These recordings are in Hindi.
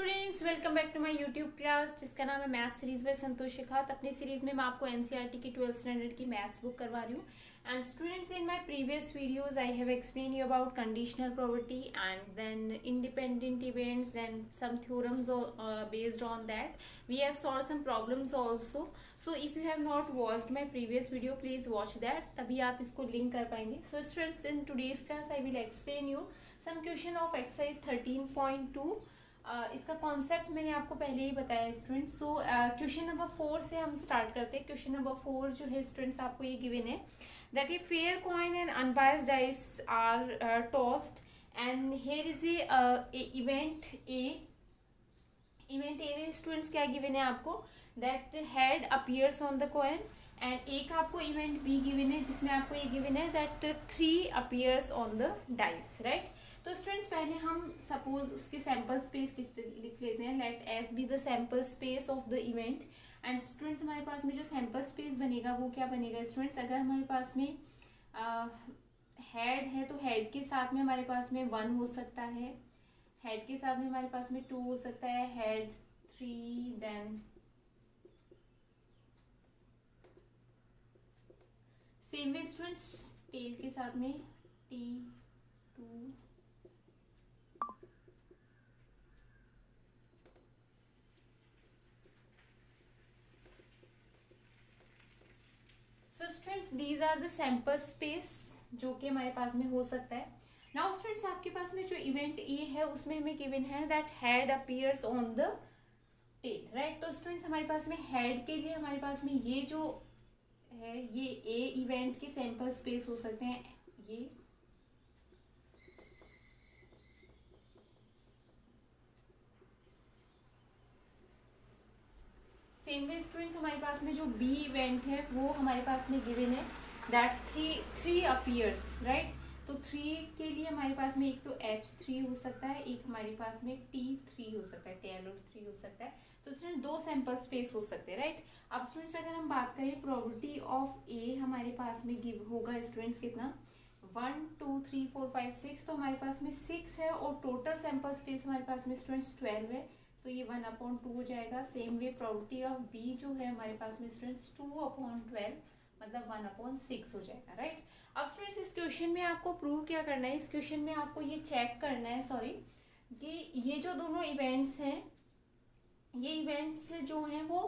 Students, welcome back to my YouTube class जिसका नाम है math series by Santosh Shikhawat. अपनी सीरीज में मैं आपको एनसीईआरटी की 12th स्टैंडर्ड की मैथ्स बुक करवा रही हूँ। And students, in my previous videos I have explain you about conditional probability and then independent events, then some theorems based on that we have solved some problems also. So if you have not watched my previous video, please watch that, तभी आप इसको लिंक कर पाएंगे. So students, in today's class I will explain you some question of exercise 13.2. इसका कॉन्सेप्ट मैंने आपको पहले ही बताया स्टूडेंट्स. सो क्वेश्चन नंबर 4 से हम स्टार्ट करते हैं. क्वेश्चन नंबर 4 जो है स्टूडेंट्स आपको ये गिवन है that a fair coin and unbiased dice are tossed and here is a event में स्टूडेंट्स क्या गिवन है आपको that head appears on the coin. And एक आपको इवेंट बी गिवन है जिसमें आपको ये गिवन है that 3 appears on the dice, right. तो स्टूडेंट्स पहले हम सपोज उसके सैम्पल स्पेस लिख लेते हैं. Let S be the sample space of the event. And students हमारे पास में जो सैम्पल स्पेस बनेगा वो क्या बनेगा स्टूडेंट्स, अगर हमारे पास में हेड है तो हेड के साथ में हमारे पास में 1 हो सकता है, हेड के साथ में हमारे पास में 2 हो सकता है, head 3, then same way students tail के साथ में T2. So students these are the sample space जो कि हमारे पास में हो सकता है. नाउ स्टूडेंट्स आपके पास में जो इवेंट ए है उसमें हमें गिवन है that head appears on the tail, right. तो स्टूडेंट्स हमारे पास में हेड के लिए हमारे पास में ये जो है ये ए इवेंट के सैम्पल स्पेस हो सकते हैं. ये सेम वे स्टूडेंट्स हमारे पास में जो बी इवेंट है वो हमारे पास में गिवन है दैट थ्री अपीयर्स, राइट. तो 3 के लिए हमारे पास में एक तो H3 हो सकता है, एक हमारे पास में T3 हो सकता है, टेलोर 3 हो सकता है. तो स्टूडेंट 2 सैम्पल स्पेस हो सकते हैं, राइट. अब स्टूडेंट्स अगर हम बात करें प्रोबेबिलिटी ऑफ ए हमारे पास में गिव होगा स्टूडेंट्स कितना 1 2 3 4 5 6. तो हमारे पास में 6 है और टोटल सैम्पल स्पेस हमारे पास में स्टूडेंट्स 12 है, तो ये 1/2 हो जाएगा. Same way probability of B जो है हमारे पास में स्टूडेंट्स 2/12 मतलब 1/6 हो जाएगा, राइट. अब स्टूडेंट्स इस क्वेश्चन में आपको प्रूव क्या करना है, इस क्वेश्चन में आपको ये चेक करना है कि ये जो दोनों इवेंट्स हैं ये इवेंट्स जो हैं वो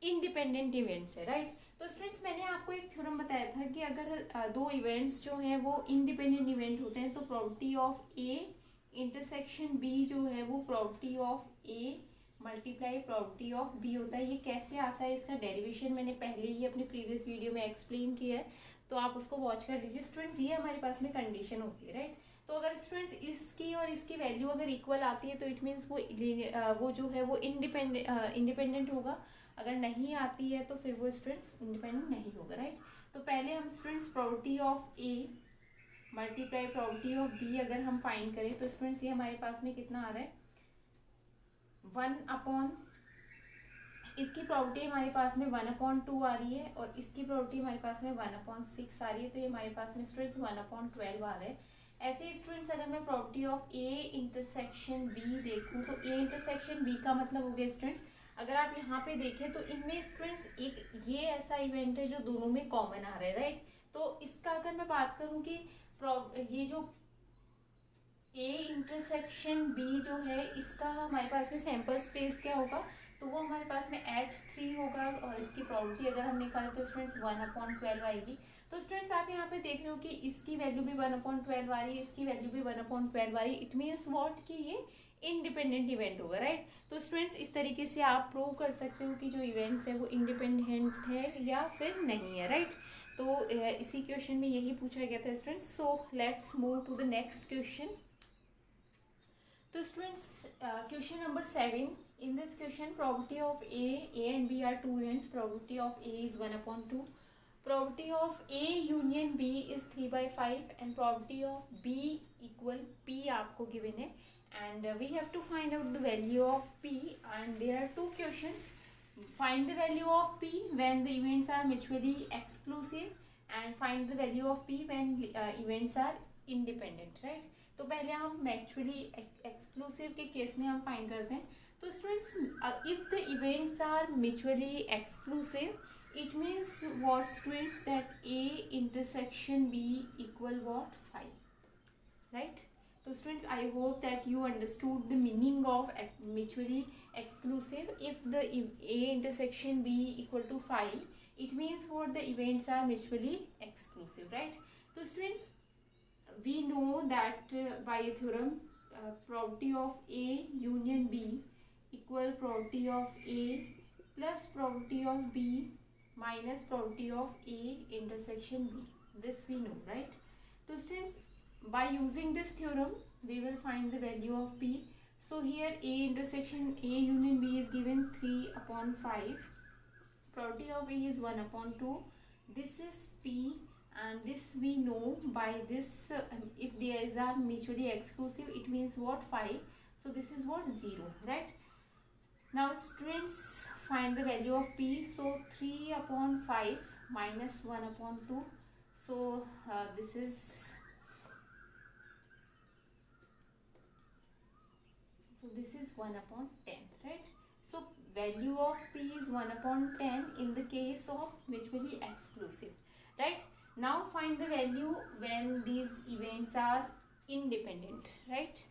इंडिपेंडेंट इवेंट्स है, राइट. तो स्टूडेंट्स मैंने आपको एक थ्योरम बताया था कि अगर 2 इवेंट्स जो हैं वो इंडिपेंडेंट इवेंट होते हैं तो probability of A intersection B जो है वो probability of A multiply probability of B होता है. ये कैसे आता है इसका डेरिवेशन मैंने पहले ही अपनी प्रीवियस वीडियो में एक्सप्लेन किया है, तो आप उसको वॉच कर लीजिए. स्टूडेंट्स ये हमारे पास में कंडीशन होती है, राइट. तो अगर स्टूडेंट्स इसकी और इसकी वैल्यू अगर इक्वल आती है तो इट मीन्स वो जो है वो इंडिपेंडेंट होगा. अगर नहीं आती है तो फिर वो स्टूडेंट्स इंडिपेंडेंट नहीं होगा, राइट. तो पहले हम students probability of A multiply probability of B अगर हम फाइंड करें तो स्टूडेंट्स ये हमारे पास में कितना आ रहा है 1 इसकी प्रोबेबिलिटी हमारे पास में 1/2 आ रही है और इसकी प्रोबेबिलिटी हमारे पास में 1/6 आ रही है. तो ये हमारे पास में स्टूडेंट्स 1/12 आ रहा है. ऐसे ही स्टूडेंट्स अगर मैं probability of A intersection B देखूँ तो ए इंटरसेक्शन बी का मतलब हो गया स्टूडेंट्स, अगर आप यहाँ पे देखें तो इनमें स्टूडेंट्स एक ये ऐसा इवेंट है जो दोनों में कॉमन आ रहा है, राइट. तो इसका अगर मैं बात करूँ कि ये जो ए इंटरसेक्शन बी जो है इसका हमारे पास में सैम्पल स्पेस क्या होगा तो वो हमारे पास में H3 होगा और इसकी प्रोबेबिलिटी अगर हम निकालें तो स्टूडेंट्स 1/12 आएगी. तो स्टूडेंट्स आप यहाँ पे देख रहे हो कि इसकी वैल्यू भी 1/12 आ रही है, इसकी वैल्यू भी 1/12 आ रही है. इट मीन्स व्हाट कि ये इंडिपेंडेंट इवेंट होगा, राइट. तो स्टूडेंट्स इस तरीके से आप प्रूव कर सकते हो कि जो इवेंट्स है वो इंडिपेंडेंट है या फिर नहीं है, राइट. तो इसी क्वेश्चन में यही पूछा गया था students. So let's move to the next question. तो students question number 7. In this question, probability of A and B are 2 events. Probability of A is 1/2. Probability of A union B is 3/5 and probability of B equal P आपको given है and we have to find out the value of P and there are 2 questions. Find the value of P when the events are mutually exclusive and find the value of P when events are independent, right. तो पहले हम mutually exclusive के केस में हम फाइंड करते हैं. तो students if the events are mutually exclusive, it means what students, that A intersection B equal what 5, right? So students, I hope that you understood the meaning of mutually exclusive. If the A intersection B equal to 5, it means what, the events are mutually exclusive, right? So students, we know that by a theorem, probability of A union B equal probability of A plus probability of B minus probability of A intersection B. This we know, right? So students, by using this theorem, we will find the value of P. So here A intersection A union B is given 3/5. Probability of A is 1/2. This is P, and this we know by this. If these are mutually exclusive, it means what, 5. So this is what, 0, right? Now students, find the value of P. So 3/5 minus 1/2. So this is. So this is 1/10, right? So value of P is 1/10 in the case of mutually exclusive, right? Now find the value when these events are independent, right?